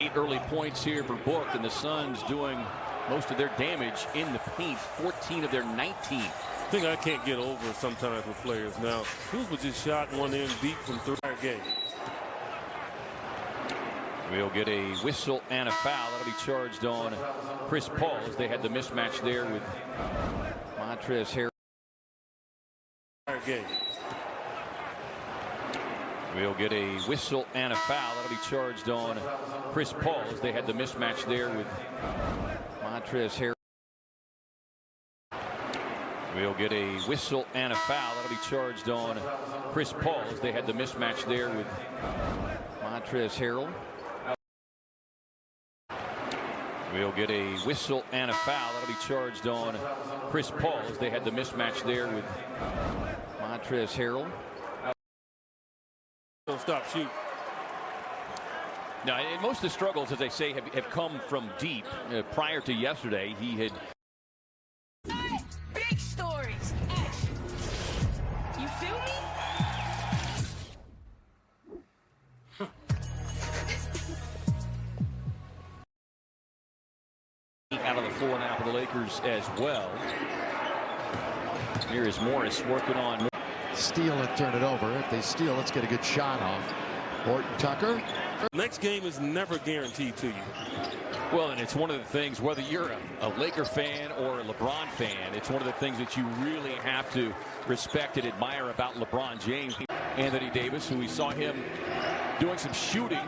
8 early points here for Book, and the Suns doing most of their damage in the paint, 14 of their 19. Thing I can't get over sometimes with players now. Kuzma just shot one in deep from 3 game. We'll get a whistle and a foul. That'll be charged on Chris Paul as they had the mismatch there with Montrezl Harrell. Game. We'll get a whistle and a foul. That'll be charged on Chris Paul as they had the mismatch there with Montrezl Harrell. We'll get a whistle and a foul. That'll be charged on Chris Paul as they had the mismatch there with Montrezl Harrell. We'll get a whistle and a foul. That'll be charged on Chris Paul as they had the mismatch there with Montrezl Harrell. Don't stop shoot. Now, and most of the struggles, as they say, have come from deep. Prior to yesterday, he had. Big stories. You feel me? Out of the floor now for the Lakers as well. Here is Morris working on. Steal and turn it over. If they steal, let's get a good shot off. Horton-Tucker. Next game is never guaranteed to you. Well, and it's one of the things, whether you're a Laker fan or a LeBron fan, it's one of the things that you really have to respect and admire about LeBron James. Anthony Davis, who we saw him doing some shooting,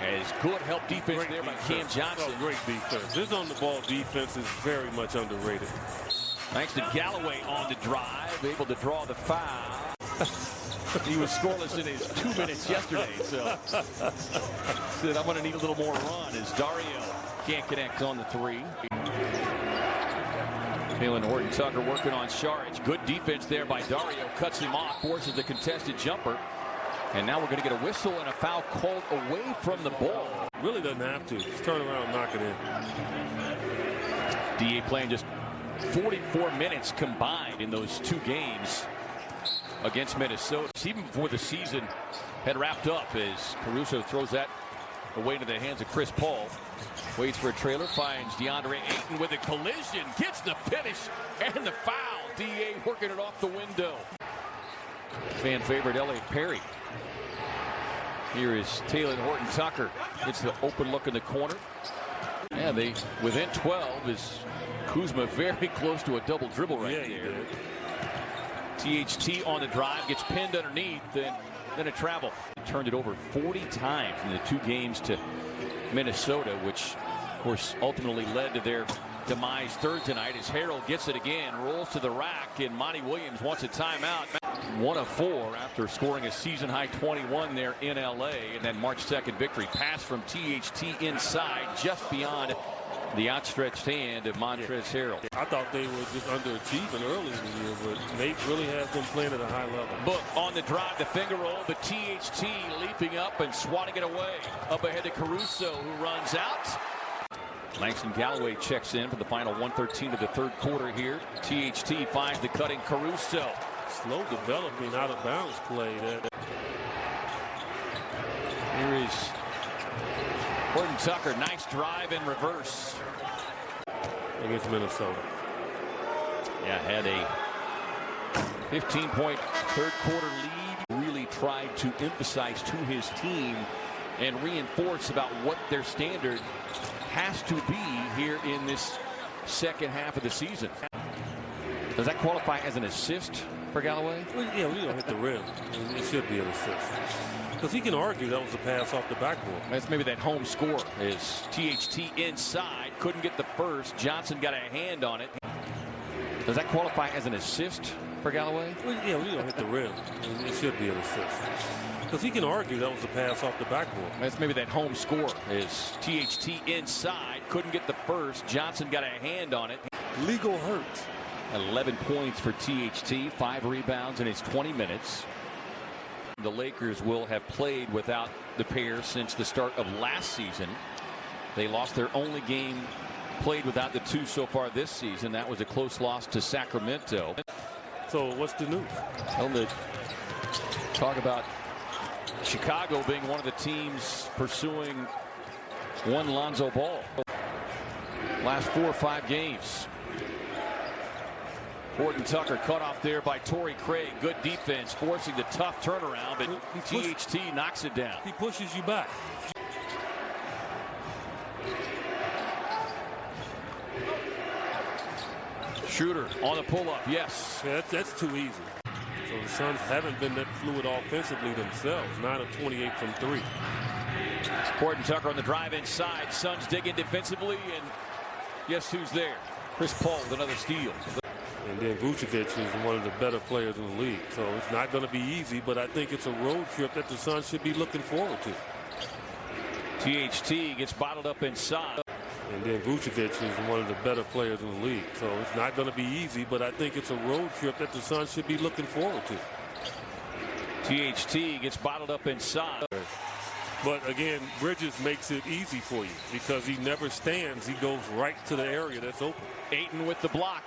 as good help defense there by Cam Johnson. Oh, great defense. This on-the-ball defense is very much underrated. Thanks to Galloway on the drive, able to draw the foul. He was scoreless in his 2 minutes yesterday, so said I'm going to need a little more run as Dario can't connect on the 3. Talen Horton-Tucker working on Saric. Good defense there by Dario. Cuts him off, forces the contested jumper. And now we're going to get a whistle and a foul called away from the ball. Really doesn't have to. Just turn around and knock it in. DA playing just 44 minutes combined in those 2 games against Minnesota. Even before the season had wrapped up, as Caruso throws that away into the hands of Chris Paul. Waits for a trailer, finds DeAndre Ayton with a collision, gets the finish and the foul. DA working it off the window. Fan favorite Elliott Perry. Here is Talen Horton-Tucker. Gets the open look in the corner. Yeah, they within 12 is Kuzma very close to a double dribble right there. THT on the drive, gets pinned underneath, and then a travel. Turned it over 40 times in the 2 games to Minnesota, which of course ultimately led to their demise third tonight as Harrell gets it again, rolls to the rack, and Monty Williams wants a timeout. 1 of 4 after scoring a season-high 21 there in LA, and then March 2nd victory. Pass from THT inside, just beyond the outstretched hand of Montrezl Harrell. I thought they were just underachieving early in the year, but Nate really has them playing at a high level. Book on the drive, the finger roll, but THT leaping up and swatting it away. Up ahead to Caruso, who runs out. Langston Galloway checks in for the final 1:13 of the 3rd quarter here. THT finds the cutting Caruso. Slow developing out of bounds play. Here is Horton-Tucker, nice drive in reverse. Against Minnesota. Yeah, had a 15-point 3rd quarter lead. Really tried to emphasize to his team and reinforce about what their standard has to be here in this second half of the season. Does that qualify as an assist for Galloway? Well, yeah, we don't hit the rim. It should be an assist. Because he can argue that was a pass off the backboard. That's maybe that home score is THT inside. Couldn't get the first. Johnson got a hand on it. Does that qualify as an assist for Galloway? Well, yeah, we don't hit the rim. It should be an assist. Because he can argue that was a pass off the backboard. That's maybe that home score is THT inside. Couldn't get the first. Johnson got a hand on it. Legal hurt. 11 points for THT. 5 rebounds in his 20 minutes. The Lakers will have played without the pair since the start of last season. They lost their only game played without the 2 so far this season. That was a close loss to Sacramento. So what's the news? Well, to talk about Chicago being one of the teams pursuing One Lonzo Ball. Last 4 or 5 games. Horton-Tucker cut off there by Torrey Craig. Good defense, forcing the tough turnaround, but THT knocks it down. He pushes you back. Schroeder on the pull-up, yes. Yeah, that's too easy. So the Suns haven't been that fluid offensively themselves. 9 of 28 from 3. Horton-Tucker on the drive inside. Suns digging defensively, and guess who's there? Chris Paul with another steal. And then Vucevic is one of the better players in the league. So it's not going to be easy, but I think it's a road trip that the Suns should be looking forward to. THT gets bottled up inside. And then Vucevic is one of the better players in the league. So it's not going to be easy, but I think it's a road trip that the Suns should be looking forward to. THT gets bottled up inside. But again, Bridges makes it easy for you because he never stands. He goes right to the area that's open. Ayton with the block.